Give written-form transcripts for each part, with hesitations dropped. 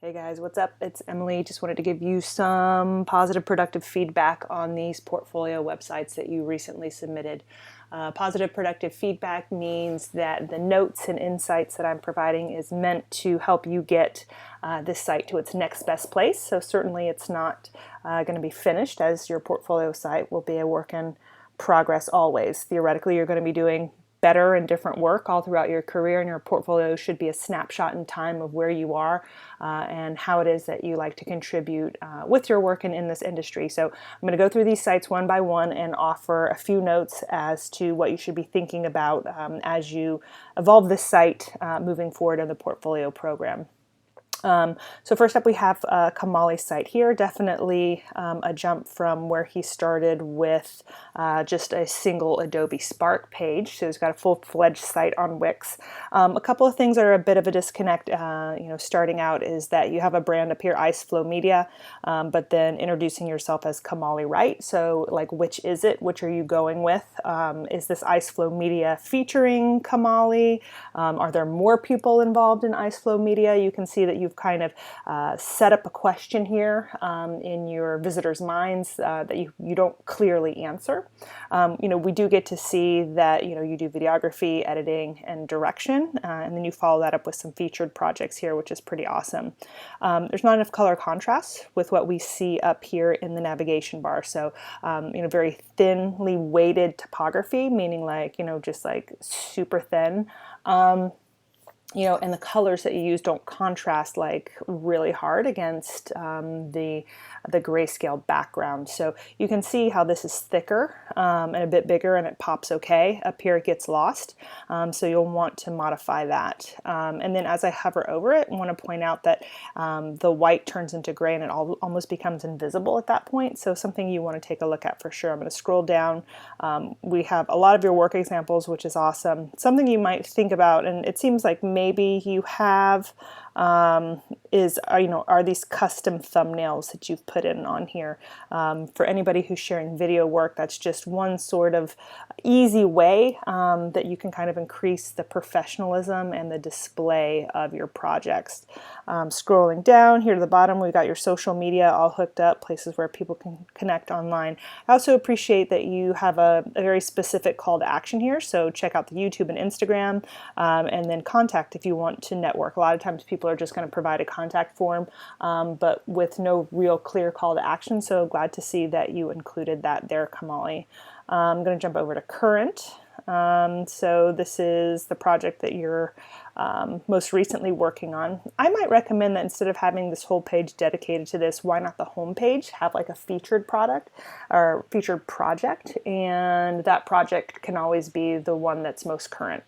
Hey guys, what's up? It's Emily. Just wanted to give you some positive, productive feedback on these portfolio websites that you recently submitted. Positive, productive feedback means that the notes and insights that I'm providing is meant to help you get this site to its next best place. So certainly it's not going to be finished, as your portfolio site will be a work in progress always. Theoretically, you're going to be doing better and different work all throughout your career, and your portfolio should be a snapshot in time of where you are and how it is that you like to contribute with your work and in this industry. So I'm going to go through these sites one by one and offer a few notes as to what you should be thinking about as you evolve this site moving forward in the portfolio program. So first up, we have Kamali's site here. Definitely a jump from where he started with just a single Adobe Spark page. So he's got a full-fledged site on Wix. A couple of things that are a bit of a disconnect, starting out, is that you have a brand up here, Iceflow Media, but then introducing yourself as Kamali Wright. So like, which is it? Which are you going with? Is this Iceflow Media featuring Kamali? Are there more people involved in Iceflow Media? You can see that you've kind of set up a question here in your visitors' minds that you don't clearly answer. We do get to see that you do videography, editing, and direction, and then you follow that up with some featured projects here, which is pretty awesome. There's not enough color contrast with what we see up here in the navigation bar, so very thinly weighted typography, meaning just like super thin. And the colors that you use don't contrast like really hard against the grayscale background. So you can see how this is thicker and a bit bigger, and it pops okay. Up here it gets lost, so you'll want to modify that. And then as I hover over it, I want to point out that the white turns into gray and it almost becomes invisible at that point. So something you want to take a look at for sure. I'm going to scroll down. We have a lot of your work examples, which is awesome. Something you might think about, and it seems like maybe you have, are these custom thumbnails that you've put in on here. For anybody who's sharing video work, that's just one sort of easy way that you can kind of increase the professionalism and the display of your projects. Scrolling down here to the bottom, we've got your social media all hooked up, places where people can connect online. I also appreciate that you have a very specific call to action here, so check out the YouTube and Instagram, and then contact if you want to network. A lot of times people are just going to provide a contact form, but with no real clear call to action, so glad to see that you included that there, Kamali. I'm going to jump over to current. So this is the project that you're most recently working on. I might recommend that instead of having this whole page dedicated to this, why not the home page have like a featured product or featured project, and that project can always be the one that's most current.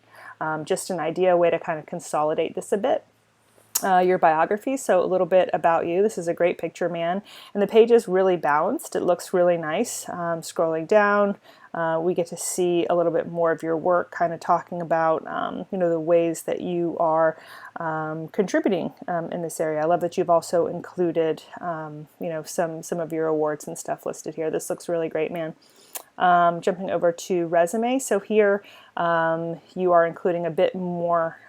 Just an idea, way to kind of consolidate this a bit. Your biography, so a little bit about you. This is a great picture, man, and the page is really balanced. It looks really nice. Scrolling down, we get to see a little bit more of your work, kind of talking about the ways that you are contributing in this area. I love that you've also included some of your awards and stuff listed here. This looks really great, man. Jumping over to resume, so here you are including a bit more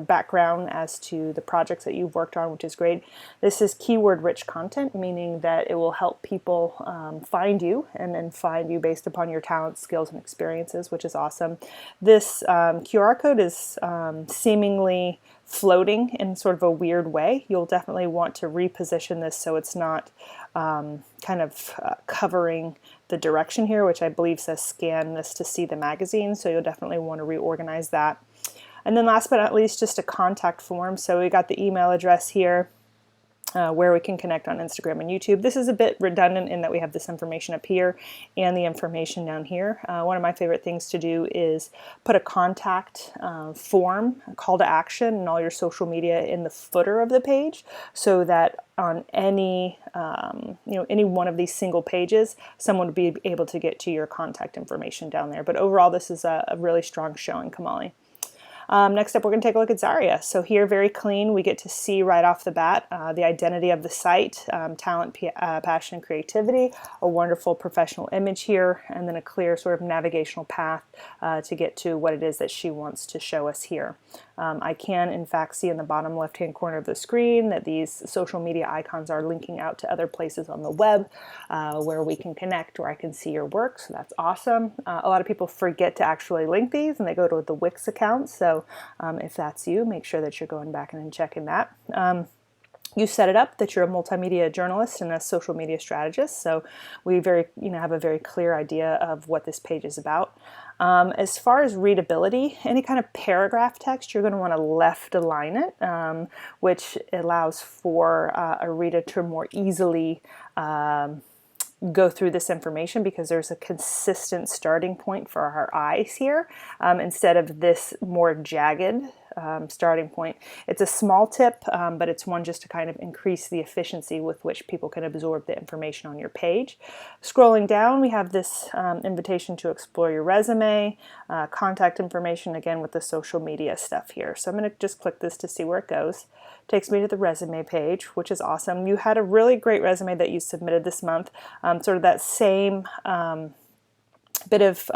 background as to the projects that you've worked on, which is great. This is keyword-rich content, meaning that it will help people find you and then find you based upon your talents, skills, and experiences, which is awesome. This QR code is seemingly floating in sort of a weird way. You'll definitely want to reposition this so it's not covering the direction here, which I believe says scan this to see the magazine, so you'll definitely want to reorganize that. And then last but not least, just a contact form. So we got the email address here, where we can connect on Instagram and YouTube. This is a bit redundant in that we have this information up here and the information down here. One of my favorite things to do is put a contact form, a call to action, and all your social media in the footer of the page, so that on any one of these single pages, someone would be able to get to your contact information down there. But overall, this is a really strong showing, Kamali. Next up, we're going to take a look at Zaria. So here, very clean. We get to see right off the bat the identity of the site, talent, passion, and creativity, a wonderful professional image here, and then a clear sort of navigational path to get to what it is that she wants to show us here. I can in fact see in the bottom left hand corner of the screen that these social media icons are linking out to other places on the web where we can connect, or I can see your work, so that's awesome. A lot of people forget to actually link these and they go to the Wix account, so if that's you, make sure that you're going back and checking that. You set it up that you're a multimedia journalist and a social media strategist, so we have a very clear idea of what this page is about. As far as readability, any kind of paragraph text, you're going to want to left align it, which allows for a reader to more easily go through this information because there's a consistent starting point for our eyes here instead of this more jagged starting point. It's a small tip, but it's one just to kind of increase the efficiency with which people can absorb the information on your page. Scrolling down, we have this invitation to explore your resume, contact information, again with the social media stuff here. So I'm going to just click this to see where it goes. Takes me to the resume page, which is awesome. You had a really great resume that you submitted this month, sort of that same bit of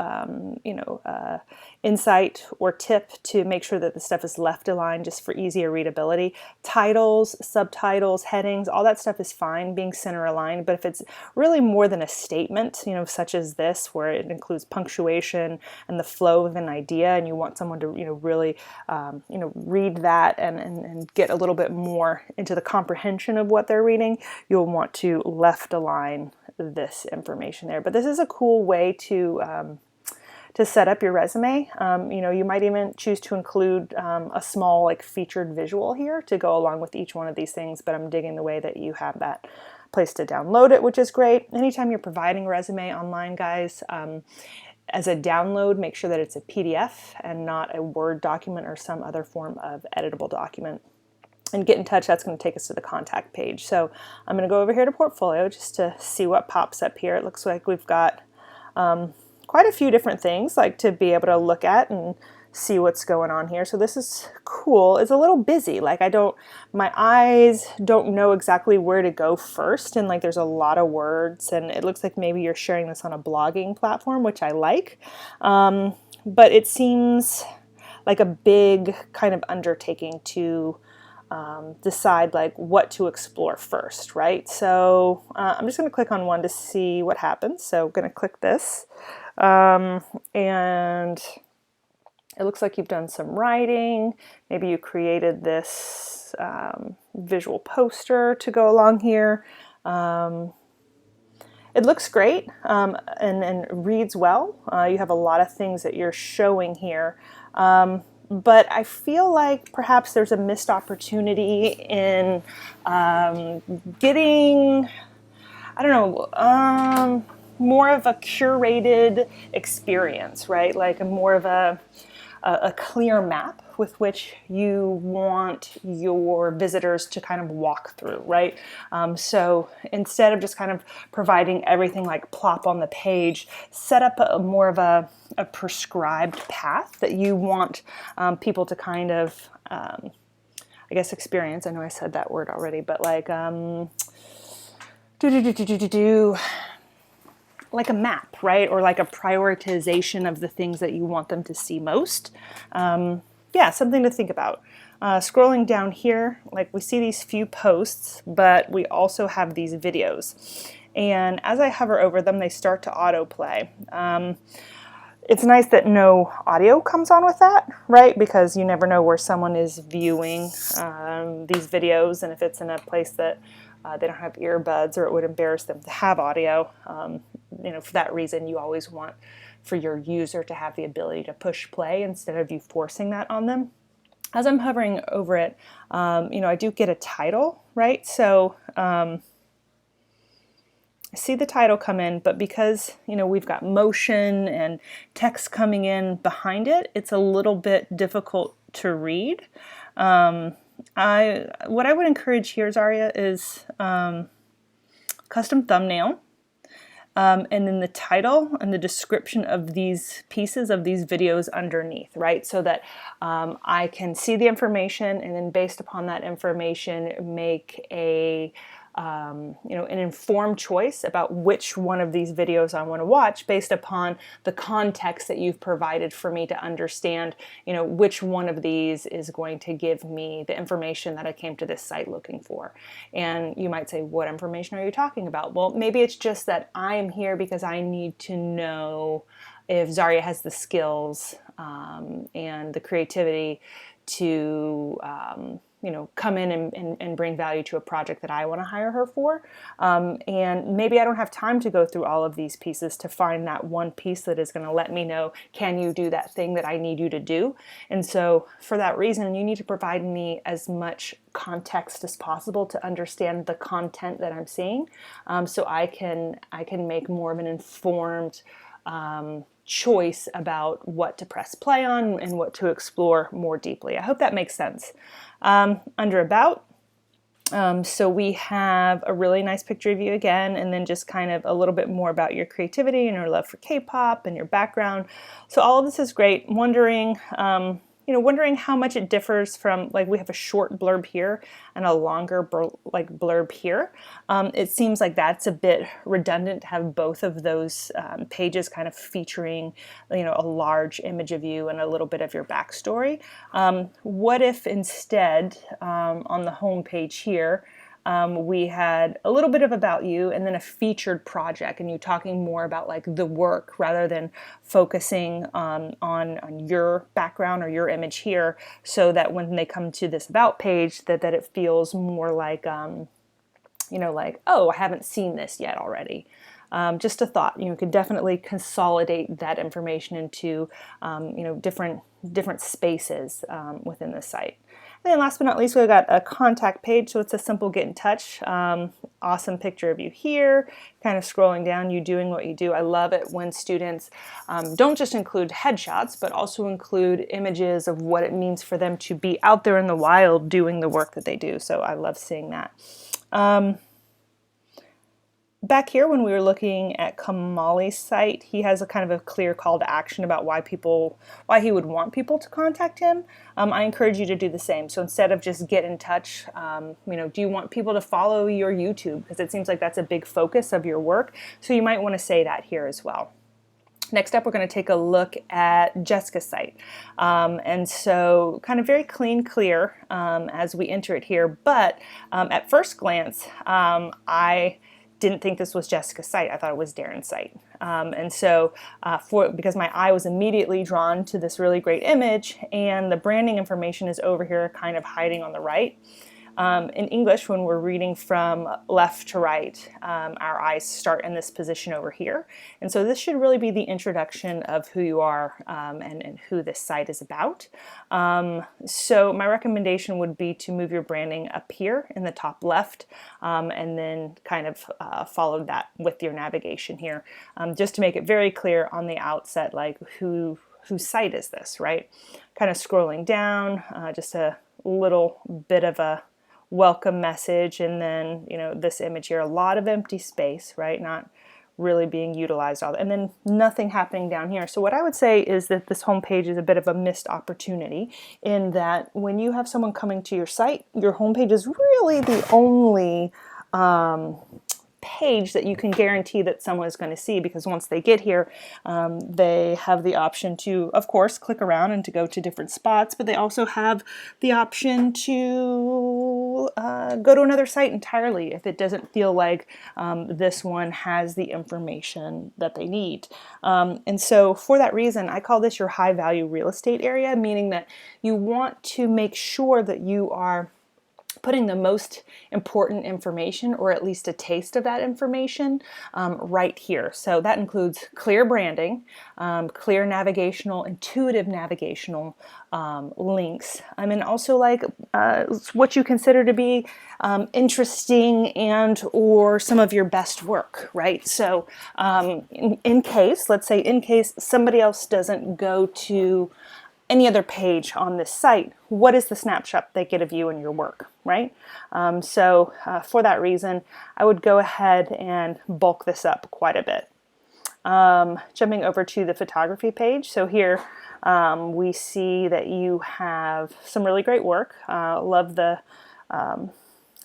insight or tip to make sure that the stuff is left aligned just for easier readability. Titles, subtitles, headings, all that stuff is fine being center aligned, but if it's really more than a statement, such as this, where it includes punctuation and the flow of an idea, and you want someone to really read that and get a little bit more into the comprehension of what they're reading, you'll want to left align this information there. But this is a cool way to set up your resume. You might even choose to include a small featured visual here to go along with each one of these things, but I'm digging the way that you have that place to download it, which is great. Anytime you're providing a resume online, guys, as a download, make sure that it's a PDF and not a Word document or some other form of editable document. And get in touch, that's going to take us to the contact page. So I'm going to go over here to portfolio just to see what pops up here. It looks like we've got quite a few different things to be able to look at and see what's going on here. So this is cool. It's a little busy. My eyes don't know exactly where to go first, and there's a lot of words, and it looks like maybe you're sharing this on a blogging platform, which I like. But it seems like a big kind of undertaking to decide what to explore first, right? So I'm just going to click on one to see what happens. So I'm going to click this, and it looks like you've done some writing. Maybe you created this visual poster to go along here. It looks great and reads well. You have a lot of things that you're showing here. But I feel like perhaps there's a missed opportunity in getting, more of a curated experience, right? More of a clear map with which you want your visitors to kind of walk through, right? So instead of just kind of providing everything plop on the page, set up more of a prescribed path that you want people to kind of, experience. I know I said that word already, but like a map, right? Or a prioritization of the things that you want them to see most. Something to think about. Scrolling down here, we see these few posts, but we also have these videos. And as I hover over them, they start to autoplay. It's nice that no audio comes on with that, right? Because you never know where someone is viewing these videos, and if it's in a place that they don't have earbuds or it would embarrass them to have audio. For that reason, you always want for your user to have the ability to push play instead of you forcing that on them. As I'm hovering over it, I do get a title, right? So I see the title come in, but because, we've got motion and text coming in behind it, it's a little bit difficult to read. What I would encourage here, Zaria, is custom thumbnail, and then the title and the description of these pieces of these videos underneath, right? So that I can see the information and then based upon that information make a an informed choice about which one of these videos I want to watch based upon the context that you've provided for me to understand, which one of these is going to give me the information that I came to this site looking for. And you might say, what information are you talking about? Well, maybe it's just that I am here because I need to know if Zarya has the skills and the creativity to come in and bring value to a project that I want to hire her for. And maybe I don't have time to go through all of these pieces to find that one piece that is going to let me know, can you do that thing that I need you to do? And so for that reason, you need to provide me as much context as possible to understand the content that I'm seeing, so I can make more of an informed choice about what to press play on and what to explore more deeply. I hope that makes sense. Under About, so we have a really nice picture of you again, and then just kind of a little bit more about your creativity and your love for K-pop and your background. So all of this is great. Wondering how much it differs from, like, we have a short blurb here and a longer blurb here. It seems like that's a bit redundant to have both of those pages kind of featuring, a large image of you and a little bit of your backstory. What if instead, on the home page here, we had a little bit of about you and then a featured project, and you talking more about like the work rather than focusing on your background or your image here, so that when they come to this about page that it feels more like, oh, I haven't seen this yet already. Just a thought. You could definitely consolidate that information into different spaces within the site. And then last but not least, we've got a contact page, so it's a simple get in touch. Awesome picture of you here, kind of scrolling down, you doing what you do. I love it when students don't just include headshots, but also include images of what it means for them to be out there in the wild doing the work that they do. So I love seeing that. Back here, when we were looking at Kamali's site, he has a kind of a clear call to action about why he would want people to contact him. I encourage you to do the same. So instead of just get in touch, do you want people to follow your YouTube? Because it seems like that's a big focus of your work. So you might want to say that here as well. Next up, we're going to take a look at Jessica's site. And so kind of very clear as we enter it here. But at first glance, I didn't think this was Jessica's site. I thought it was Darren's site. And so because my eye was immediately drawn to this really great image, and the branding information is over here kind of hiding on the right. In English, when we're reading from left to right, our eyes start in this position over here. And so this should really be the introduction of who you are and who this site is about. So my recommendation would be to move your branding up here in the top left, and then kind of follow that with your navigation here, just to make it very clear on the outset, like whose site is this, right? Kind of scrolling down, just a little bit of a welcome message, and then this image here, a lot of empty space, right? Not really being utilized all, and then nothing happening down here. So what I would say is that this homepage is a bit of a missed opportunity, in that when you have someone coming to your site, your homepage is really the only page that you can guarantee that someone is going to see, because once they get here, they have the option to, of course, click around and to go to different spots, but they also have the option to go to another site entirely if it doesn't feel like this one has the information that they need. And so for that reason, I call this your high value real estate area, meaning that you want to make sure that you are putting the most important information, or at least a taste of that information, right here. So that includes clear branding, clear navigational, intuitive navigational links, and also like what you consider to be interesting and or some of your best work, right? So in case somebody else doesn't go to any other page on this site, what is the snapshot they get of you and your work, right? So for that reason, I would go ahead and bulk this up quite a bit. Jumping over to the photography page. So here we see that you have some really great work. Love the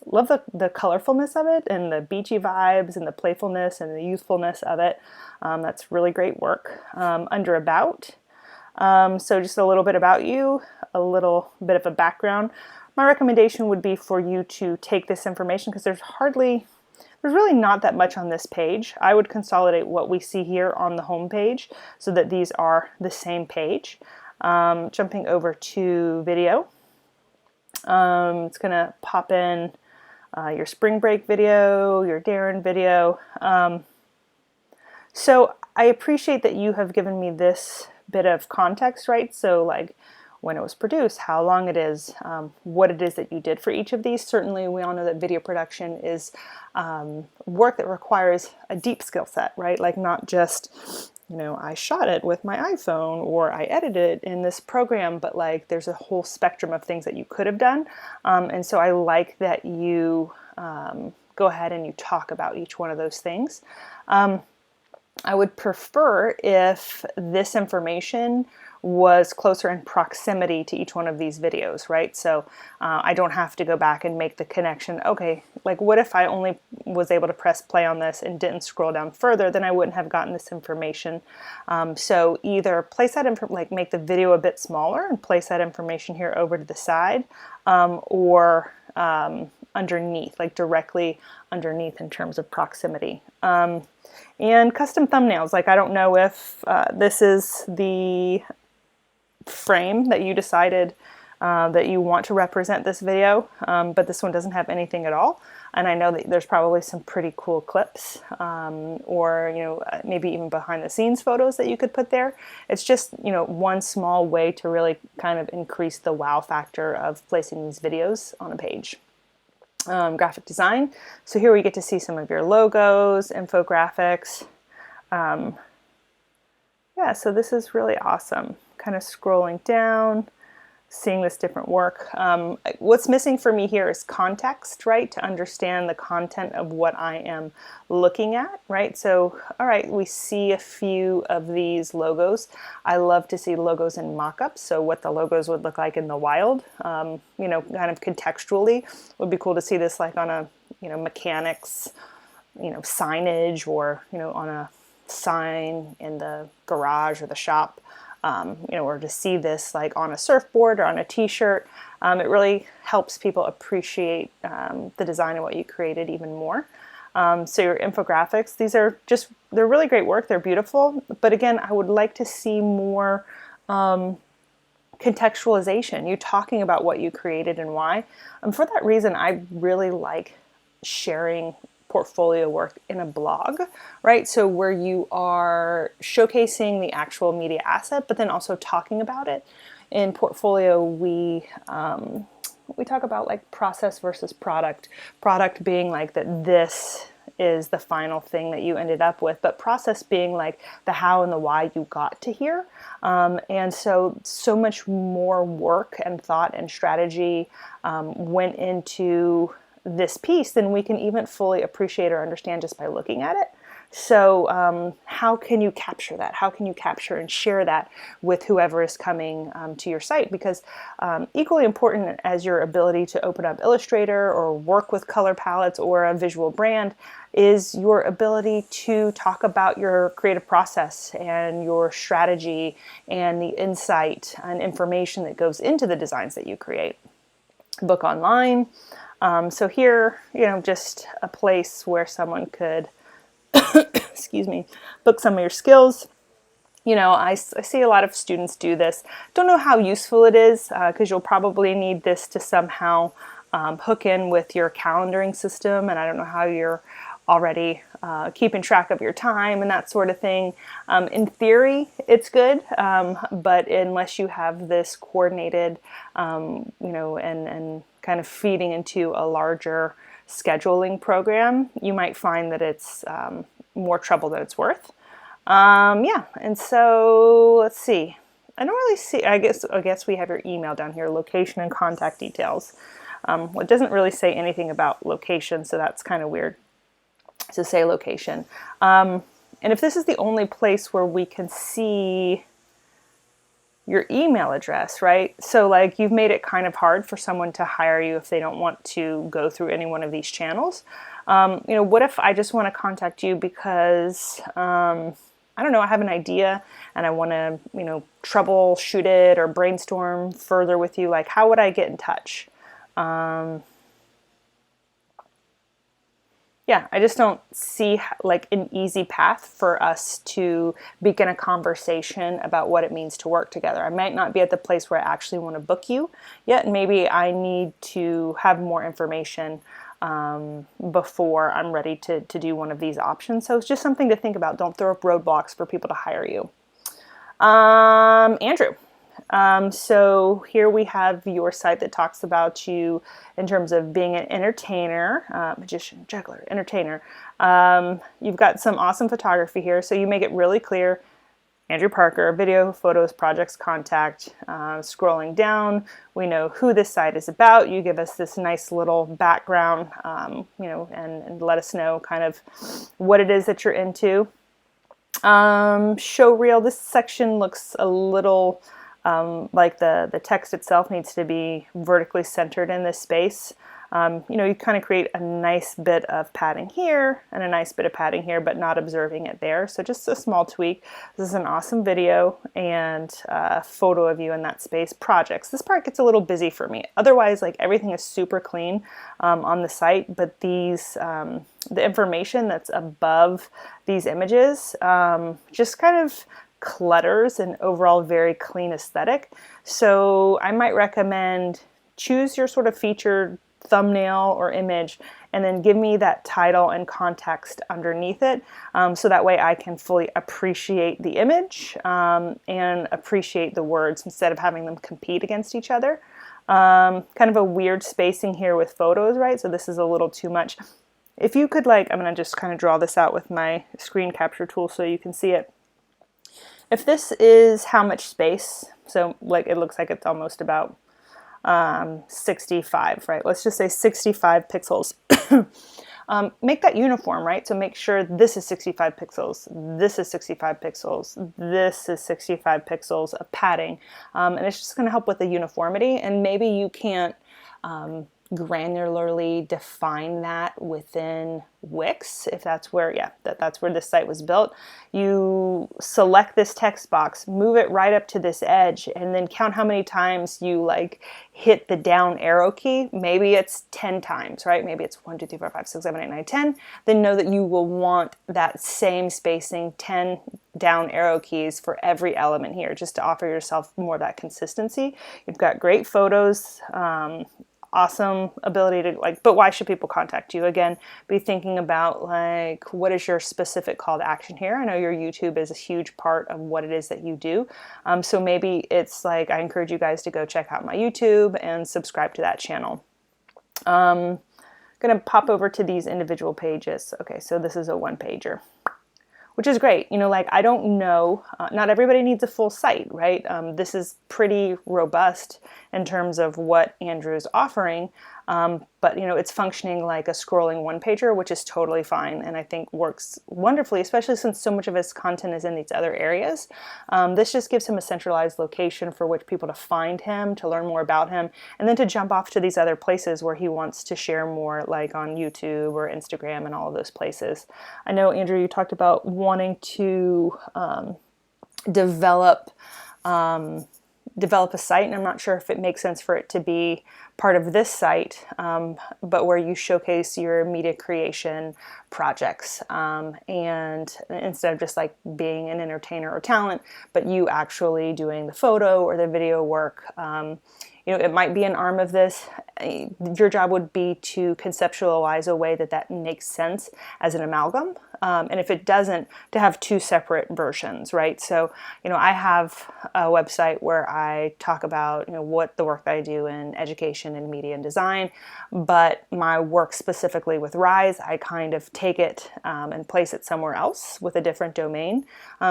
love the colorfulness of it and the beachy vibes and the playfulness and the youthfulness of it. That's really great work. Under About, so just a little bit about you, a little bit of a background. My recommendation would be for you to take this information, because there's really not that much on this page. I would consolidate what we see here on the home page so that these are the same page. Jumping over to video, it's going to pop in your spring break video, your Darren video. So I appreciate that you have given me this bit of context, right? So like when it was produced, how long it is, what it is that you did for each of these. Certainly we all know that video production is work that requires a deep skill set, right? Like not just, you know, I shot it with my iPhone or I edited it in this program, but like there's a whole spectrum of things that you could have done. And so I like that you go ahead and you talk about each one of those things. I would prefer if this information was closer in proximity to each one of these videos, right? So I don't have to go back and make the connection. Okay, like what if I only was able to press play on this and didn't scroll down further, then I wouldn't have gotten this information. So either place that like make the video a bit smaller and place that information here over to the side, or underneath, like directly underneath in terms of proximity. And custom thumbnails, like I don't know if this is the frame that you decided that you want to represent this video, but this one doesn't have anything at all. And I know that there's probably some pretty cool clips or, you know, maybe even behind the scenes photos that you could put there. It's just, you know, one small way to really kind of increase the wow factor of placing these videos on a page. Graphic design. So here we get to see some of your logos, infographics. Yeah, so this is really awesome. Kind of scrolling down, seeing this different work. What's missing for me here is context, right? To understand the content of what I am looking at, right? So, all right, we see a few of these logos. I love to see logos in mock-ups, so what the logos would look like in the wild, you know, kind of contextually. Would be cool to see this like on a, you know, mechanics, you know, signage, or, you know, on a sign in the garage or the shop. You know, or to see this like on a surfboard or on a t-shirt. It really helps people appreciate the design of what you created even more. So your infographics, these are just, they're really great work. They're beautiful. But again, I would like to see more contextualization, you talking about what you created and why. For that reason, I really like sharing portfolio work in a blog, right? So where you are showcasing the actual media asset, but then also talking about it. In portfolio, we talk about like process versus product. Product being like that this is the final thing that you ended up with, but process being like the how and the why you got to here. And so much more work and thought and strategy went into this piece than we can even fully appreciate or understand just by looking at it. So how can you capture that? How can you capture and share that with whoever is coming to your site? Because equally important as your ability to open up Illustrator or work with color palettes or a visual brand is your ability to talk about your creative process and your strategy and the insight and information that goes into the designs that you create. Book online. So here, you know, just a place where someone could, excuse me, book some of your skills. You know, I see a lot of students do this. Don't know how useful it is because you'll probably need this to somehow hook in with your calendaring system. And I don't know how you're already keeping track of your time and that sort of thing. In theory, it's good, but unless you have this coordinated, you know, and kind of feeding into a larger scheduling program, you might find that it's more trouble than it's worth. Yeah, and so let's see. I don't really see, I guess we have your email down here, location and contact details. It doesn't really say anything about location, so that's kind of weird to say location. And if this is the only place where we can see your email address, right? So like you've made it kind of hard for someone to hire you if they don't want to go through any one of these channels. What if I just want to contact you because, I don't know, I have an idea and I want to, troubleshoot it or brainstorm further with you. Like, how would I get in touch? Yeah, I just don't see like an easy path for us to begin a conversation about what it means to work together. I might not be at the place where I actually want to book you yet. Maybe I need to have more information before I'm ready to do one of these options. So it's just something to think about. Don't throw up roadblocks for people to hire you. Andrew. So here we have your site that talks about you in terms of being an entertainer, magician, juggler, entertainer. You've got some awesome photography here, so you make it really clear. Andrew Parker, video, photos, projects, contact. Scrolling down, we know who this site is about. You give us this nice little background, and let us know kind of what it is that you're into. Show reel. This section looks a little like the text itself needs to be vertically centered in this space. You kind of create a nice bit of padding here and a nice bit of padding here, but not observing it there. So just a small tweak. This is an awesome video and a photo of you in that space. Projects. This part gets a little busy for me. Otherwise, like everything is super clean on the site, but these the information that's above these images just kind of clutters an overall very clean aesthetic. So I might recommend choose your sort of featured thumbnail or image and then give me that title and context underneath it, so that way I can fully appreciate the image and appreciate the words instead of having them compete against each other. Kind of a weird spacing here with photos, right? So this is a little too much. If you could, like, I'm going to just kind of draw this out with my screen capture tool so you can see it. If this is how much space, so like it looks like it's almost about 65, right? Let's just say 65 pixels. Make that uniform, right? So make sure this is 65 pixels, this is 65 pixels, this is 65 pixels of padding. And it's just going to help with the uniformity. And maybe you can't granularly define that within Wix, if that's where, that's where this site was built. You select this text box, move it right up to this edge, and then count how many times you like hit the down arrow key. Maybe it's 10 times, right? Maybe it's 1, 2, 3, 4, 5, 6, 7, 8, 9, 10. Then know that you will want that same spacing, 10 down arrow keys for every element here, just to offer yourself more of that consistency. You've got great photos, awesome ability to, like, but why should people contact you? Again, be thinking about like, what is your specific call to action here? I know your YouTube is a huge part of what it is that you do. So maybe it's like, I encourage you guys to go check out my YouTube and subscribe to that channel. Gonna pop over to these individual pages. Okay, so this is a one pager, which is great. Like, I don't know, not everybody needs a full site, right? This is pretty robust in terms of what Andrew is offering, but it's functioning like a scrolling one pager, which is totally fine, and I think works wonderfully, especially since so much of his content is in these other areas. This just gives him a centralized location for which people to find him, to learn more about him, and then to jump off to these other places where he wants to share more, like on YouTube or Instagram and all of those places. I know, Andrew, you talked about wanting to develop a site, and I'm not sure if it makes sense for it to be part of this site, but where you showcase your media creation projects, and instead of just like being an entertainer or talent, but you actually doing the photo or the video work. It might be an arm of this. Your job would be to conceptualize a way that makes sense as an amalgam. And if it doesn't, to have two separate versions, right? So, I have a website where I talk about, what the work that I do in education and media and design, but my work specifically with Rise, I kind of take it and place it somewhere else with a different domain.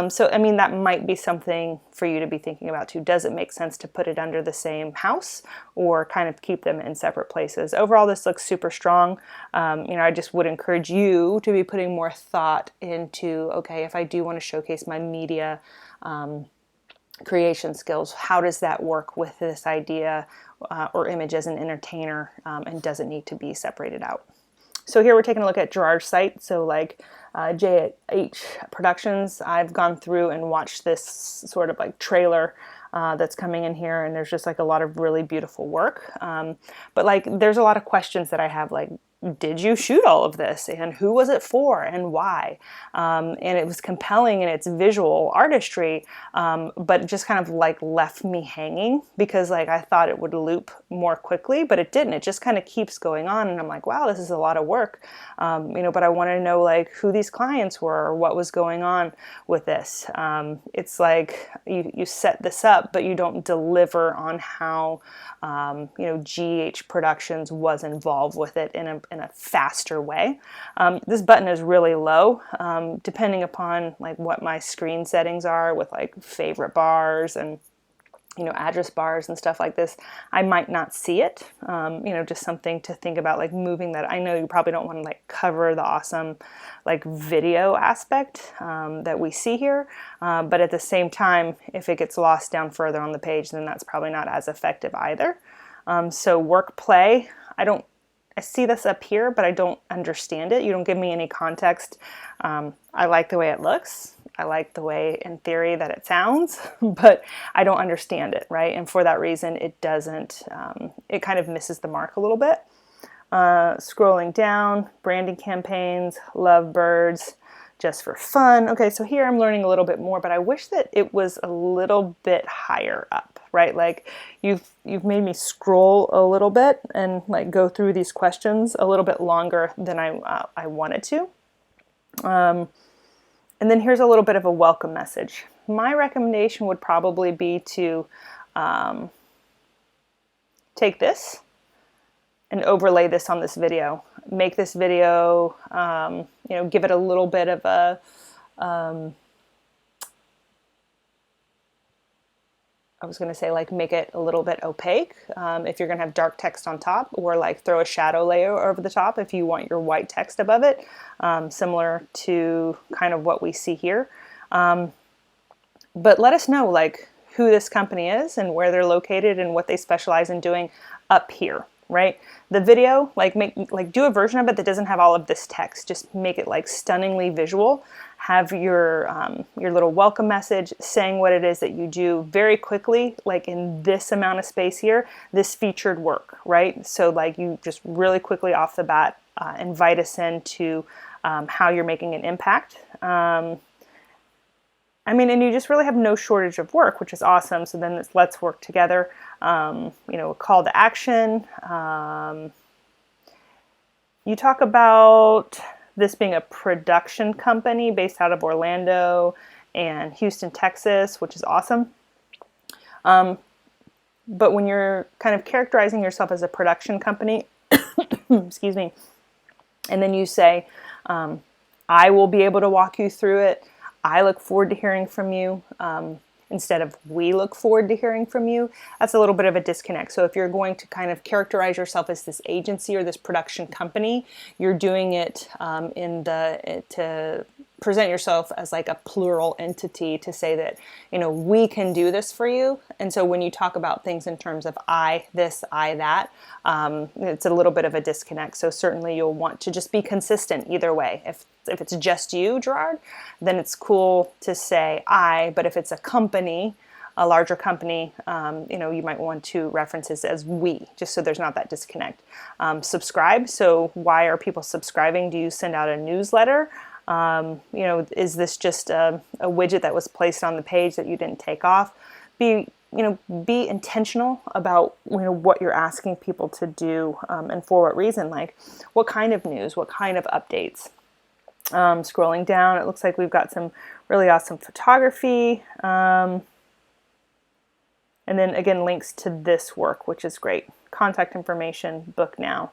So, that might be something for you to be thinking about too. Does it make sense to put it under the same house or kind of keep them in separate places? Overall, this looks super strong. I just would encourage you to be putting more thought into, okay, if I do want to showcase my media creation skills. How does that work with this idea or image as an entertainer, and does it need to be separated out? So here we're taking a look at Gerard's site. So like JH Productions, I've gone through and watched this sort of like trailer that's coming in here, and there's just like a lot of really beautiful work. But like there's a lot of questions that I have, like, did you shoot all of this, and who was it for, and why? And it was compelling in its visual artistry, but just kind of like left me hanging, because like I thought it would loop more quickly, but it didn't. It just kind of keeps going on, and I'm like, wow, this is a lot of work, but I want to know like who these clients were, or what was going on with this. It's like you set this up, but you don't deliver on how GH Productions was involved with it in a faster way. This button is really low, depending upon like what my screen settings are with like favorite bars and address bars and stuff like this. I might not see it. Just something to think about, like moving that. I know you probably don't want to like cover the awesome like video aspect that we see here, but at the same time, if it gets lost down further on the page, then that's probably not as effective either. So work play, I see this up here, but I don't understand it. You don't give me any context. I like the way it looks. I like the way, in theory, that it sounds, but I don't understand it, right? And for that reason, it doesn't, it kind of misses the mark a little bit. Scrolling down, branding campaigns, lovebirds, just for fun. Okay, so here I'm learning a little bit more, but I wish that it was a little bit higher up, right? Like you've made me scroll a little bit and like go through these questions a little bit longer than I wanted to. And then here's a little bit of a welcome message. My recommendation would probably be to take this and overlay this on this video. Make this video, give it a little bit of a, I was going to say like make it a little bit opaque if you're going to have dark text on top, or like throw a shadow layer over the top if you want your white text above it, similar to kind of what we see here. But let us know like who this company is and where they're located and what they specialize in doing up here, right? The video, do a version of it that doesn't have all of this text. Just make it like stunningly visual. Have your little welcome message saying what it is that you do very quickly, like in this amount of space here, this featured work, right? So like you just really quickly off the bat invite us into how you're making an impact. And you just really have no shortage of work, which is awesome. So then it's let's work together. A call to action. You talk about this being a production company based out of Orlando and Houston, Texas, which is awesome. But when you're kind of characterizing yourself as a production company, excuse me, and then you say, I will be able to walk you through it. I look forward to hearing from you, instead of we look forward to hearing from you, that's a little bit of a disconnect. So if you're going to kind of characterize yourself as this agency or this production company, you're doing it to present yourself as like a plural entity, to say that, we can do this for you. And so when you talk about things in terms of I this, I that, it's a little bit of a disconnect. So certainly you'll want to just be consistent either way. If it's just you, Gerard, then it's cool to say I, but if it's a company, a larger company, you might want to reference it as we, just so there's not that disconnect. Subscribe. So why are people subscribing? Do you send out a newsletter? Is this just a widget that was placed on the page that you didn't take off? Be intentional about what you're asking people to do, and for what reason. Like what kind of news, what kind of updates. Scrolling down, it looks like we've got some really awesome photography, and then again links to this work, which is great. Contact information, book now.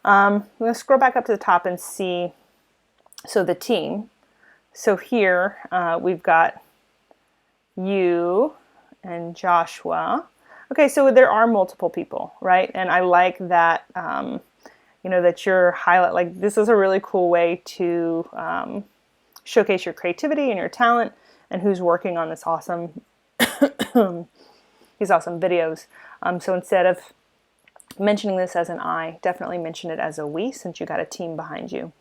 I'm going to scroll back up to the top and see. So the team. So here we've got you and Joshua. Okay, so there are multiple people, right? And I like that, that you're highlight. Like this is a really cool way to showcase your creativity and your talent and who's working on this awesome these awesome videos. So instead of mentioning this as an I, definitely mention it as a we, since you got a team behind you.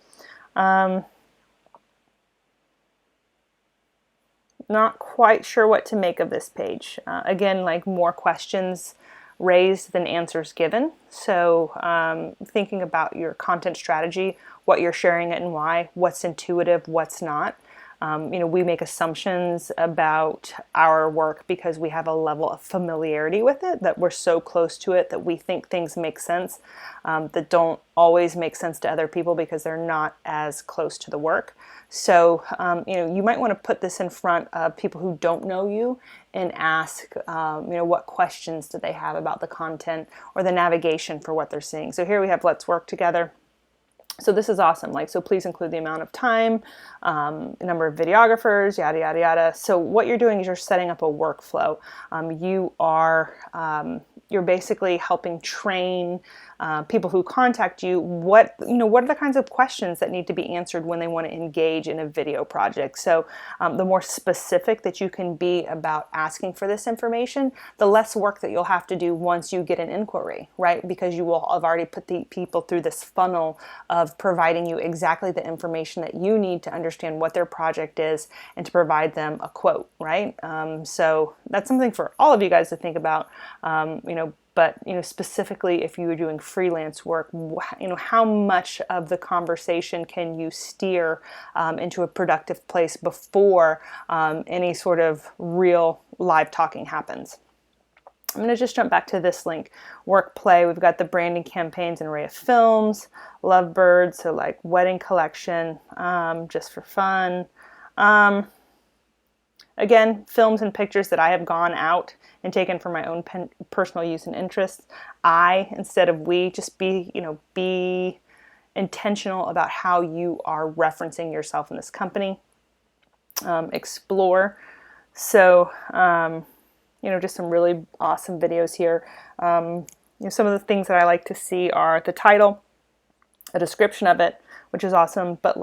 Not quite sure what to make of this page. Again, like more questions raised than answers given. So thinking about your content strategy, what you're sharing it and why, what's intuitive, what's not. We make assumptions about our work because we have a level of familiarity with it, that we're so close to it that we think things make sense that don't always make sense to other people because they're not as close to the work. So, you might want to put this in front of people who don't know you and ask, what questions do they have about the content or the navigation for what they're seeing. So here we have let's work together. So this is awesome. So please include the amount of time, number of videographers, yada, yada, yada. So what you're doing is you're setting up a workflow. You're basically helping train people who contact you what are the kinds of questions that need to be answered when they want to engage in a video project. So the more specific that you can be about asking for this information, the less work that you'll have to do once you get an inquiry, right? Because you will have already put the people through this funnel of providing you exactly the information that you need to understand what their project is and to provide them a quote, right? So that's something for all of you guys to think about. But specifically if you were doing freelance work, how much of the conversation can you steer into a productive place before any sort of real live talking happens? I'm going to just jump back to this link, work play. We've got the branding campaigns and array of films, Lovebird, so like wedding collection, just for fun. Again, films and pictures that I have gone out and taken for my own personal use and interests. I, instead of we, just be intentional about how you are referencing yourself in this company. Explore. So, just some really awesome videos here. Some of the things that I like to see are the title, a description of it, which is awesome, but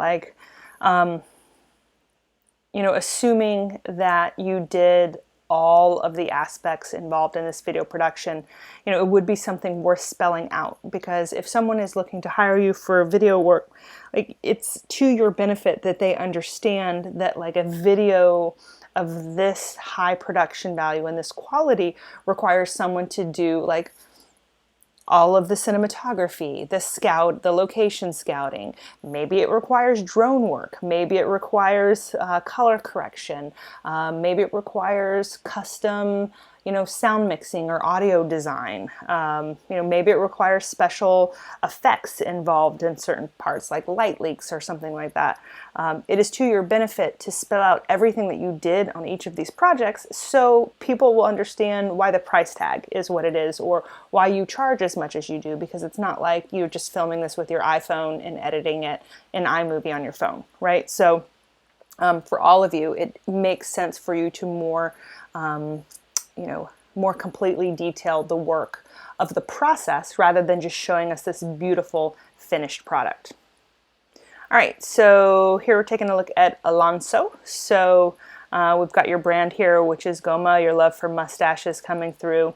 assuming that you did all of the aspects involved in this video production, it would be something worth spelling out, because if someone is looking to hire you for video work, it's to your benefit that they understand that a video of this high production value and this quality requires someone to do all of the cinematography, the location scouting. Maybe it requires drone work. Maybe it requires color correction. Maybe it requires custom, sound mixing or audio design. Maybe it requires special effects involved in certain parts, like light leaks or something like that. It is to your benefit to spell out everything that you did on each of these projects so people will understand why the price tag is what it is, or why you charge as much as you do, because it's not like you're just filming this with your iPhone and editing it in iMovie on your phone, right? So for all of you, it makes sense for you to more completely detail the work of the process rather than just showing us this beautiful finished product. All right, so here we're taking a look at Alonso. So we've got your brand here, which is Goma, your love for mustaches coming through.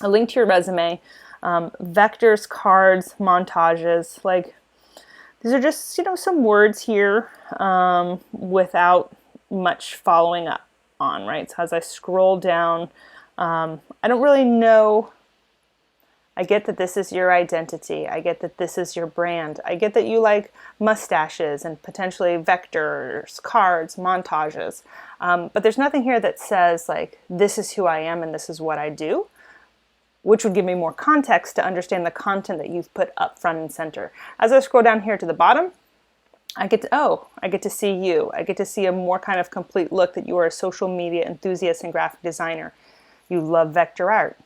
A link to your resume, vectors, cards, montages. These are just, some words here without much following up on, right? So as I scroll down, I don't really know. I get that this is your identity. I get that this is your brand. I get that you like mustaches and potentially vectors, cards, montages. But there's nothing here that says this is who I am and this is what I do, which would give me more context to understand the content that you've put up front and center. As I scroll down here to the bottom, I get to see you. I get to see a more kind of complete look that you are a social media enthusiast and graphic designer. You love vector art.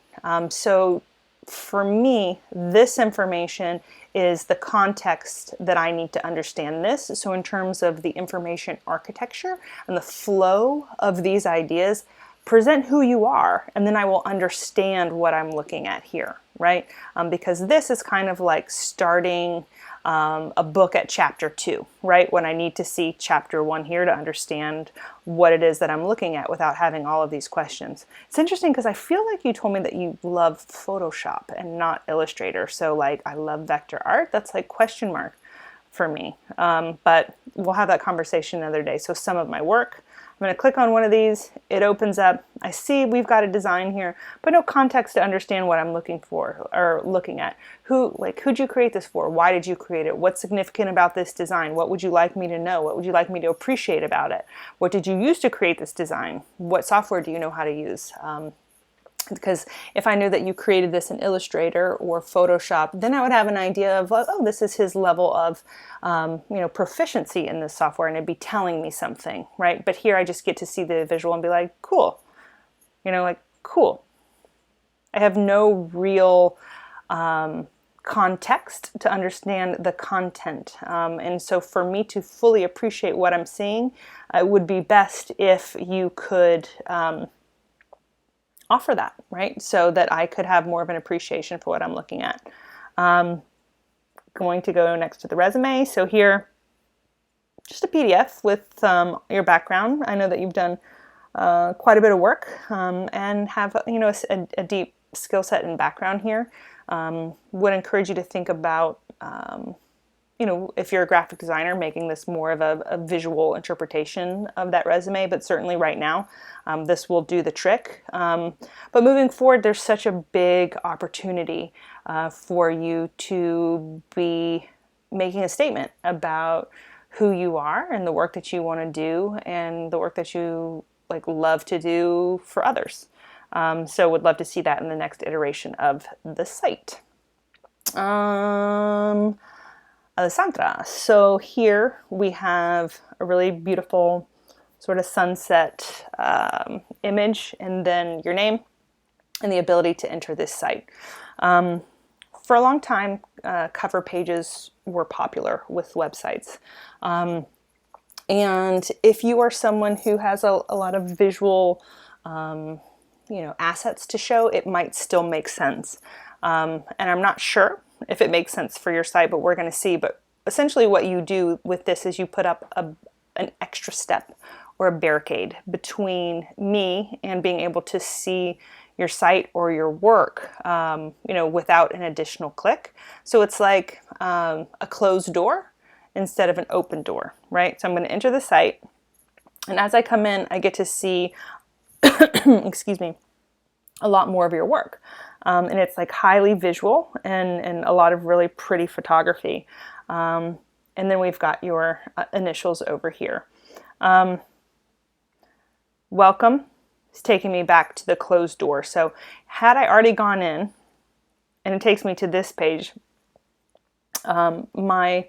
So for me, this information is the context that I need to understand this. So in terms of the information architecture and the flow of these ideas, present who you are, and then I will understand what I'm looking at here, right? Because this is kind of like starting a book at chapter 2, right? When I need to see chapter 1 here to understand what it is that I'm looking at without having all of these questions. It's interesting because I feel like you told me that you love Photoshop and not Illustrator. So like, I love vector art. That's like question mark for me. But we'll have that conversation another day. So some of my work, I'm going to click on one of these. It opens up. I see we've got a design here, but no context to understand what I'm looking for or looking at. Who'd you create this for? Why did you create it? What's significant about this design? What would you like me to know? What would you like me to appreciate about it? What did you use to create this design? What software do you know how to use? Because if I knew that you created this in Illustrator or Photoshop, then I would have an idea of, oh, this is his level of, proficiency in this software, and it'd be telling me something, right? But here I just get to see the visual and be like, cool, cool. I have no real context to understand the content. And so for me to fully appreciate what I'm seeing, it would be best if you could offer that, right? So that I could have more of an appreciation for what I'm looking at. Going to go next to the resume. So here, just a PDF with your background. I know that you've done quite a bit of work and have a deep skill set and background here. Would encourage you to think about if you're a graphic designer, making this more of a visual interpretation of that resume, but certainly right now, this will do the trick. But moving forward, there's such a big opportunity for you to be making a statement about who you are and the work that you want to do and the work that you love to do for others. So would love to see that in the next iteration of the site. Alessandra. So here we have a really beautiful sort of sunset image, and then your name and the ability to enter this site. For a long time, cover pages were popular with websites. And if you are someone who has a lot of visual assets to show, it might still make sense. And I'm not sure if it makes sense for your site, but we're going to see. But essentially what you do with this is you put up an extra step or a barricade between me and being able to see your site or your work, without an additional click. So it's like a closed door instead of an open door, right? So I'm going to enter the site, and as I come in, I get to see, excuse me, a lot more of your work. And it's like highly visual and a lot of really pretty photography. And then we've got your initials over here. Welcome. It's taking me back to the closed door. So had I already gone in, and it takes me to this page, my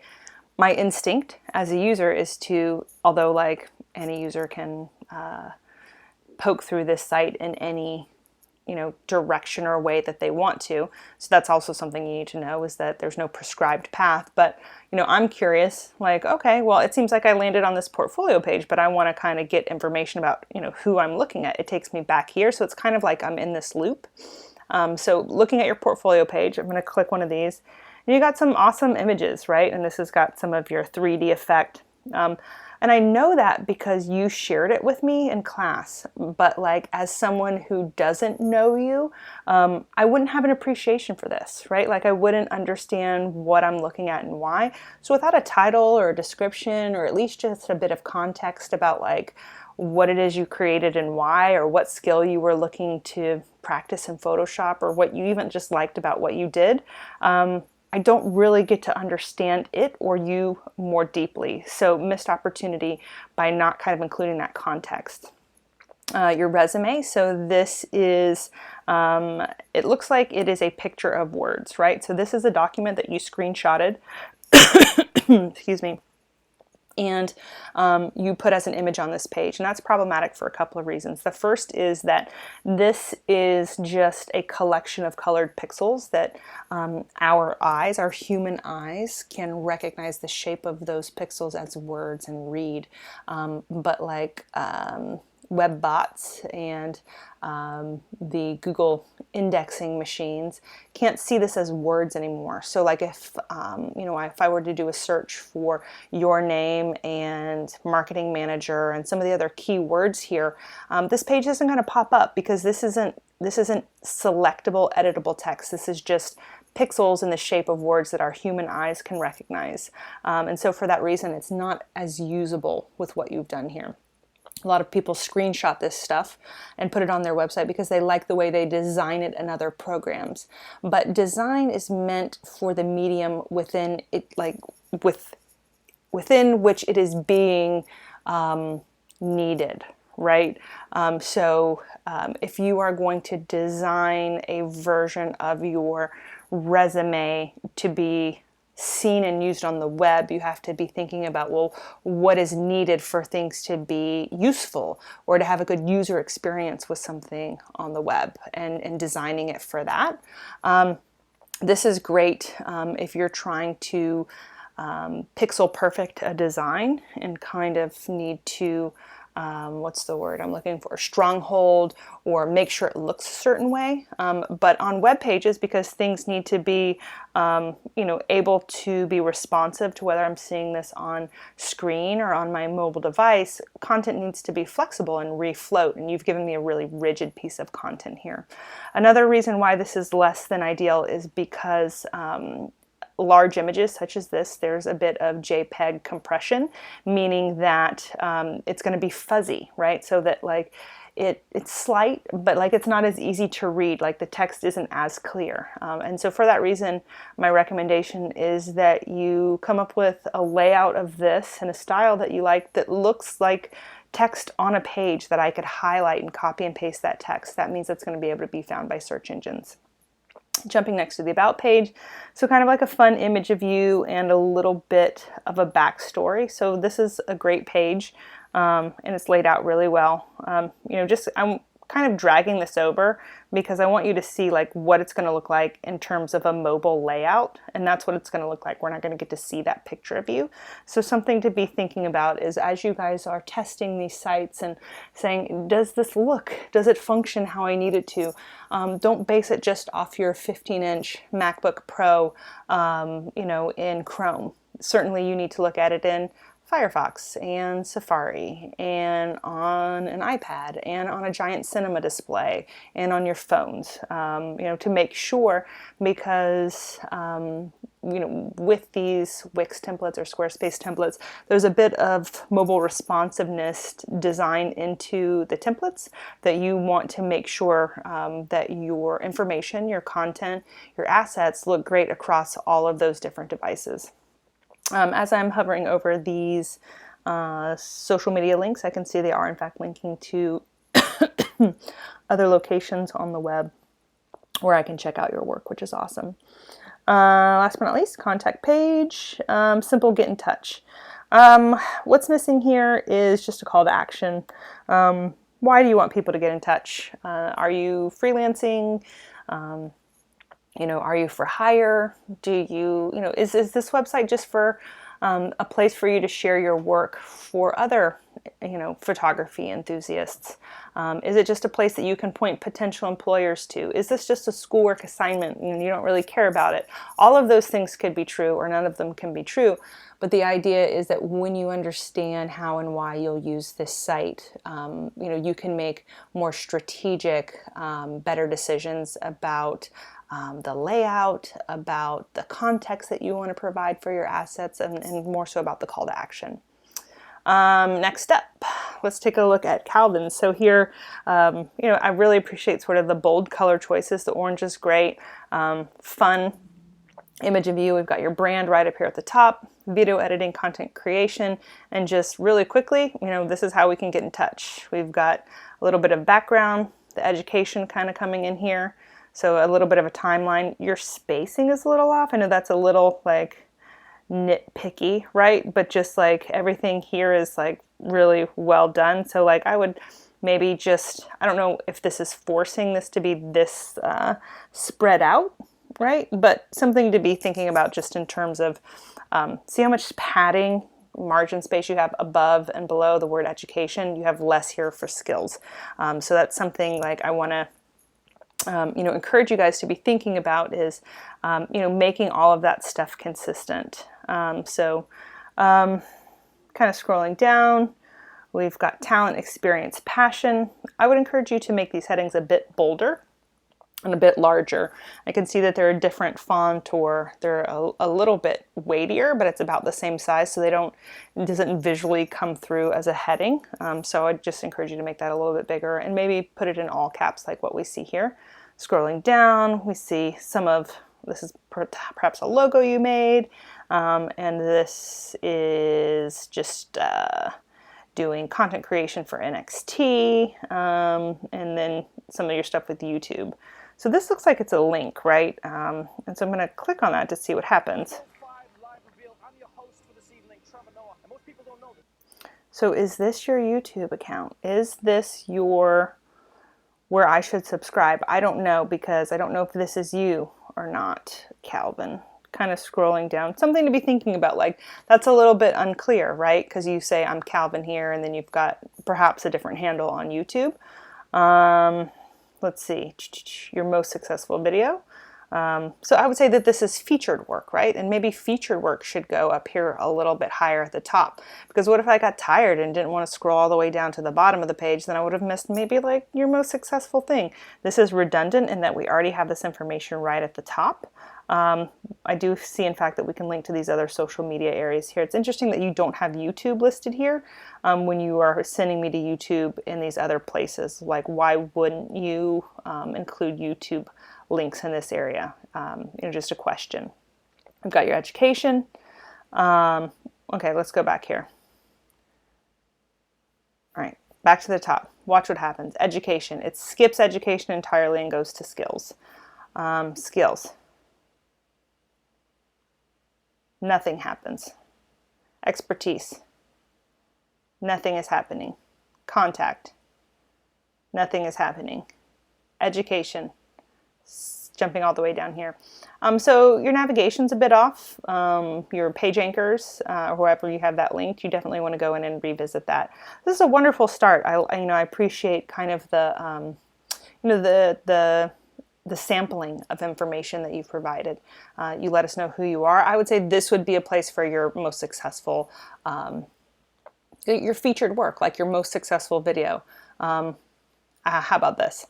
instinct as a user is to, although like any user can poke through this site in any direction or way that they want to. So that's also something you need to know, is that there's no prescribed path. But, I'm curious, okay, well, it seems like I landed on this portfolio page, but I want to kind of get information about, who I'm looking at. It takes me back here. So it's kind of like I'm in this loop. So looking at your portfolio page, I'm going to click one of these, and you got some awesome images, right? And this has got some of your 3D effect. And I know that because you shared it with me in class, but as someone who doesn't know you, I wouldn't have an appreciation for this, right? I wouldn't understand what I'm looking at and why. So without a title or a description, or at least just a bit of context about what it is you created and why, or what skill you were looking to practice in Photoshop, or what you even just liked about what you did, I don't really get to understand it or you more deeply. So missed opportunity by not kind of including that context. Your resume. So this is, it looks like it is a picture of words, right? So this is a document that you screenshotted, excuse me, and you put as an image on this page. And that's problematic for a couple of reasons. The first is that this is just a collection of colored pixels that our eyes, our human eyes, can recognize the shape of those pixels as words and read. But web bots and the Google indexing machines can't see this as words anymore. So like if, if I were to do a search for your name and marketing manager and some of the other keywords here, this page isn't going to pop up because this isn't selectable, editable text. This is just pixels in the shape of words that our human eyes can recognize. And so for that reason, it's not as usable with what you've done here. A lot of people screenshot this stuff and put it on their website because they like the way they design it in other programs. But design is meant for the medium within it, within which it is being needed, right? If you are going to design a version of your resume to be seen and used on the web, you have to be thinking about, well, what is needed for things to be useful or to have a good user experience with something on the web, and designing it for that. This is great if you're trying to pixel perfect a design and kind of need to what's the word I'm looking for? Stronghold, or make sure it looks a certain way. But on web pages, because things need to be, able to be responsive to whether I'm seeing this on screen or on my mobile device, content needs to be flexible and refloat. And you've given me a really rigid piece of content here. Another reason why this is less than ideal is because large images such as this, there's a bit of JPEG compression, meaning that it's going to be fuzzy, right? So that it's slight, but it's not as easy to read, like the text isn't as clear. And so for that reason, my recommendation is that you come up with a layout of this and a style that you like that looks like text on a page that I could highlight and copy and paste that text. That means it's going to be able to be found by search engines. Jumping next to the About page, so kind of like a fun image of you and a little bit of a backstory. So this is a great page, and it's laid out really well. I'm kind of dragging this over because I want you to see what it's going to look like in terms of a mobile layout, and that's what it's going to look like. We're not going to get to see that picture of you. So something to be thinking about is, as you guys are testing these sites and saying, does this look, does it function how I need it to? Don't base it just off your 15-inch MacBook Pro, in Chrome. Certainly you need to look at it in Firefox and Safari and on an iPad and on a giant cinema display and on your phones, to make sure, because with these Wix templates or Squarespace templates, there's a bit of mobile responsiveness designed into the templates that you want to make sure that your information, your content, your assets look great across all of those different devices. As I'm hovering over these social media links, I can see they are in fact linking to other locations on the web where I can check out your work, which is awesome. Last but not least, contact page, simple get in touch. What's missing here is just a call to action. Why do you want people to get in touch? Are you freelancing? Are you for hire? Do you, is this website just for a place for you to share your work for other, photography enthusiasts? Is it just a place that you can point potential employers to? Is this just a schoolwork assignment and you don't really care about it? All of those things could be true, or none of them can be true. But the idea is that when you understand how and why you'll use this site, you can make more strategic, better decisions about the layout, about the context that you want to provide for your assets, and more so about the call to action. Next up, let's take a look at Calvin. So here, I really appreciate sort of the bold color choices. The orange is great. Fun image of you. We've got your brand right up here at the top, video editing, content creation, and just really quickly, this is how we can get in touch. We've got a little bit of background, the education kind of coming in here. So a little bit of a timeline. Your spacing is a little off. I know that's a little nitpicky, right? But just everything here is really well done. So I would maybe just, I don't know if this is forcing this to be this spread out, right? But something to be thinking about just in terms of, see how much padding margin space you have above and below the word education, you have less here for skills. So that's something like I want to encourage you guys to be thinking about is, making all of that stuff consistent. Kind of scrolling down, we've got talent, experience, passion. I would encourage you to make these headings a bit bolder and a bit larger. I can see that they're a different font, or they're a little bit weightier, but it's about the same size, so it doesn't visually come through as a heading. So I'd just encourage you to make that a little bit bigger and maybe put it in all caps like what we see here. Scrolling down, we see this is perhaps a logo you made, and this is just doing content creation for NXT, and then some of your stuff with YouTube. So this looks like it's a link, right? And so I'm going to click on that to see what happens. So is this your YouTube account? Is this where I should subscribe? I don't know, because I don't know if this is you or not, Calvin. Kind of scrolling down, something to be thinking about. Like, that's a little bit unclear, right? Because you say I'm Calvin here, and then you've got perhaps a different handle on YouTube. Let's see, your most successful video. So I would say that this is featured work, right? And maybe featured work should go up here a little bit higher at the top, because what if I got tired and didn't want to scroll all the way down to the bottom of the page? Then I would have missed maybe like your most successful thing. This is redundant in that we already have this information right at the top. I do see, in fact, that we can link to these other social media areas here. It's interesting that you don't have YouTube listed here when you are sending me to YouTube in these other places. Like, why wouldn't you include YouTube links in this area? Just a question. We've got your education. Okay, let's go back here. All right, back to the top. Watch what happens. Education. It skips education entirely and goes to skills. Skills. Nothing happens. Expertise. Nothing is happening. Contact. Nothing is happening. Education. Jumping all the way down here. So your navigation's a bit off. Your page anchors, or wherever you have that linked, you definitely want to go in and revisit that. This is a wonderful start. I appreciate kind of the sampling of information that you've provided. You let us know who you are. I would say this would be a place for your most successful, your featured work, like your most successful video. How about this?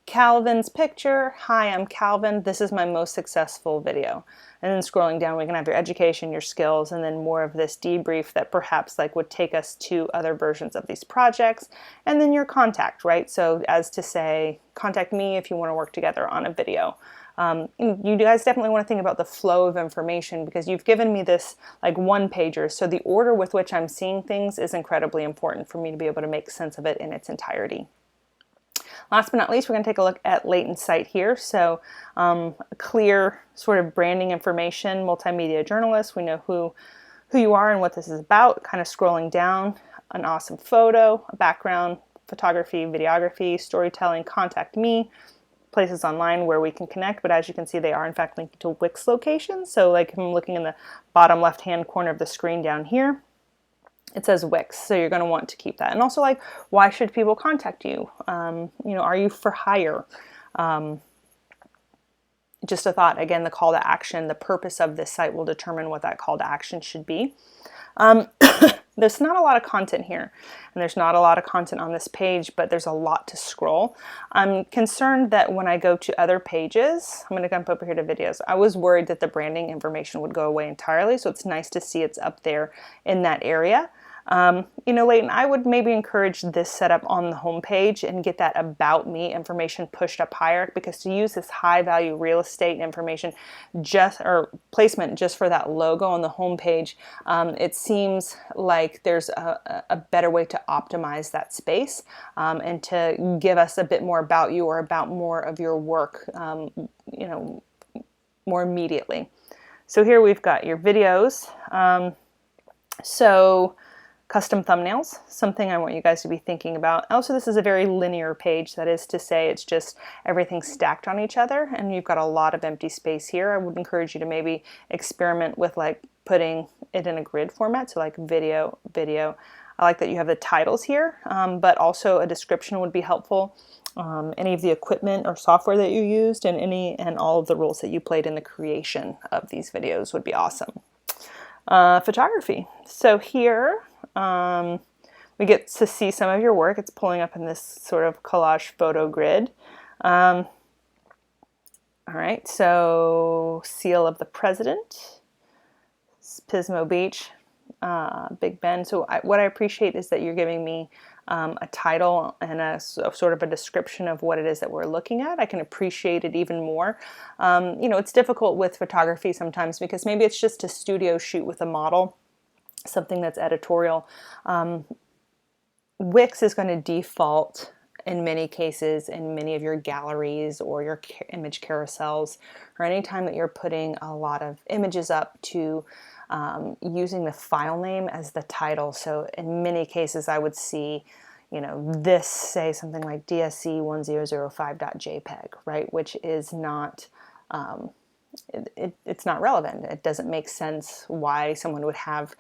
Calvin's picture. Hi, I'm Calvin. This is my most successful video. And then scrolling down, we can have your education, your skills, and then more of this debrief that perhaps like would take us to other versions of these projects. And then your contact, right? So as to say, contact me if you want to work together on a video. You guys definitely want to think about the flow of information, because you've given me this like one pager. So the order with which I'm seeing things is incredibly important for me to be able to make sense of it in its entirety. Last but not least, we're going to take a look at latent site here. So clear sort of branding information, multimedia journalist. We know who you are and what this is about. Kind of scrolling down, an awesome photo, a background, photography, videography, storytelling, contact me, places online where we can connect. But as you can see, they are in fact linked to Wix locations. So like I'm looking in the bottom left-hand corner of the screen down here, it says Wix, so you're going to want to keep that. And also, like, why should people contact you? Are you for hire? Just a thought. Again, the call to action, the purpose of this site will determine what that call to action should be. There's not a lot of content here, and there's not a lot of content on this page, but there's a lot to scroll. I'm concerned that when I go to other pages, I'm going to jump over here to videos. I was worried that the branding information would go away entirely, so it's nice to see it's up there in that area. Leighton, I would maybe encourage this setup on the home page and get that about me information pushed up higher, because to use this high value real estate information or placement just for that logo on the home page, it seems like there's a better way to optimize that space and to give us a bit more about you or about more of your work, more immediately. So here we've got your videos. Custom thumbnails, something I want you guys to be thinking about. Also, this is a very linear page. That is to say, it's just everything stacked on each other, and you've got a lot of empty space here. I would encourage you to maybe experiment with like putting it in a grid format, so like video, video. I like that you have the titles here, but also a description would be helpful. Any of the equipment or software that you used, and all of the roles that you played in the creation of these videos would be awesome. Photography. So here we get to see some of your work. It's pulling up in this sort of collage photo grid. All right, so Seal of the President, Pismo Beach, Big Bend. So what I appreciate is that you're giving me a title and a sort of a description of what it is that we're looking at. I can appreciate it even more. You know, it's difficult with photography sometimes because maybe it's just a studio shoot with a model, something that's editorial. Wix is going to default in many cases in many of your galleries or your image carousels, or anytime that you're putting a lot of images up, to using the file name as the title. So in many cases I would see, you know, this say something like DSC1005.jpg, right, which is not it's not relevant. It doesn't make sense why someone would have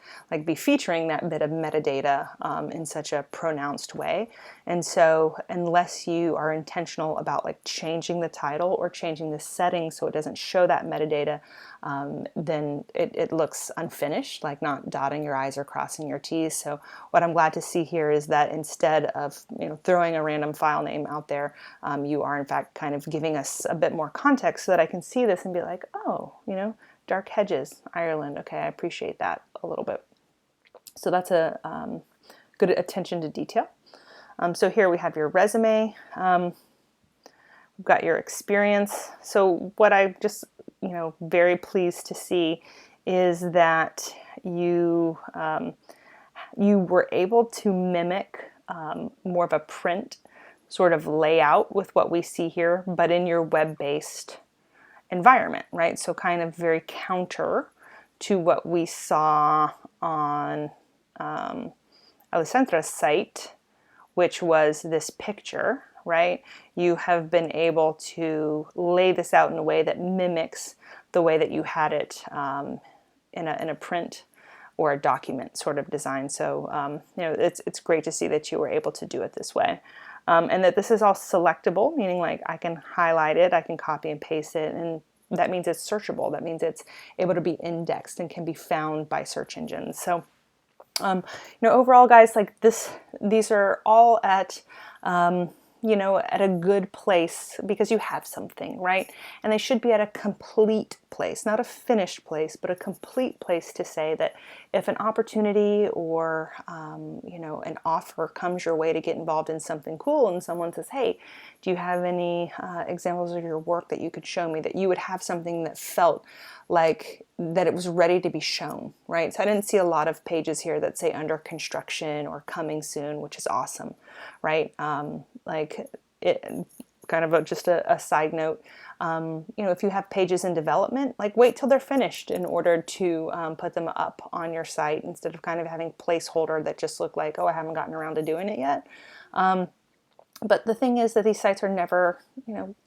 be featuring that bit of metadata in such a pronounced way. And so unless you are intentional about changing the title or changing the settings so it doesn't show that metadata, then it looks unfinished, like not dotting your I's or crossing your T's. So what I'm glad to see here is that instead of throwing a random file name out there, you are in fact kind of giving us a bit more context so that I can see this and be like, oh, Dark Hedges, Ireland. Okay, I appreciate that a little bit. So that's a good attention to detail. So here we have your resume. We've got your experience. So what I just, very pleased to see is that you were able to mimic more of a print sort of layout with what we see here, but in your web-based environment, right? So kind of very counter to what we saw on Alessandra's site, which was this picture, right? You have been able to lay this out in a way that mimics the way that you had it in a print or a document sort of design. So it's great to see that you were able to do it this way. And that this is all selectable, meaning I can highlight it, I can copy and paste it, and that means it's searchable. That means it's able to be indexed and can be found by search engines. So, overall, guys, these are all at at a good place because you have something, right? And they should be at a complete place, not a finished place, but a complete place to say that if an opportunity or, an offer comes your way to get involved in something cool and someone says, hey, do you have any examples of your work that you could show me, that you would have something that felt like that it was ready to be shown, right? So I didn't see a lot of pages here that say under construction or coming soon, which is awesome, right? Kind of just a side note, if you have pages in development, wait till they're finished in order to put them up on your site instead of kind of having placeholder that just look like, oh, I haven't gotten around to doing it yet. But the thing is that these sites are never,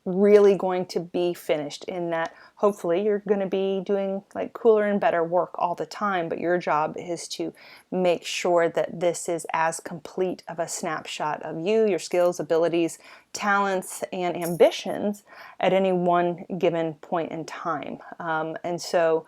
really going to be finished, in that hopefully you're going to be doing cooler and better work all the time, but your job is to make sure that this is as complete of a snapshot of you, your skills, abilities, talents, and ambitions at any one given point in time. And so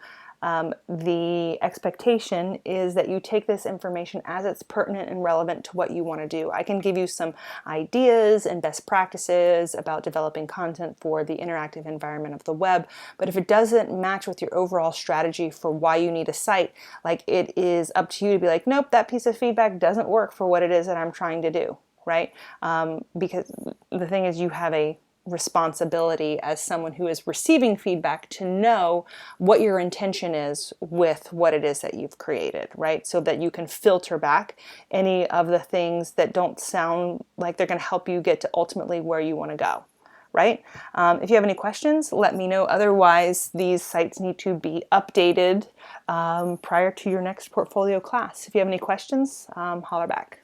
the expectation is that you take this information as it's pertinent and relevant to what you want to do. I can give you some ideas and best practices about developing content for the interactive environment of the web, but if it doesn't match with your overall strategy for why you need a site, it is up to you to be like, nope, that piece of feedback doesn't work for what it is that I'm trying to do, right? Because the thing is, you have a responsibility as someone who is receiving feedback to know what your intention is with what it is that you've created, right? So that you can filter back any of the things that don't sound like they're going to help you get to ultimately where you want to go, right? If you have any questions, let me know. Otherwise, these sites need to be updated prior to your next portfolio class. If you have any questions, holler back.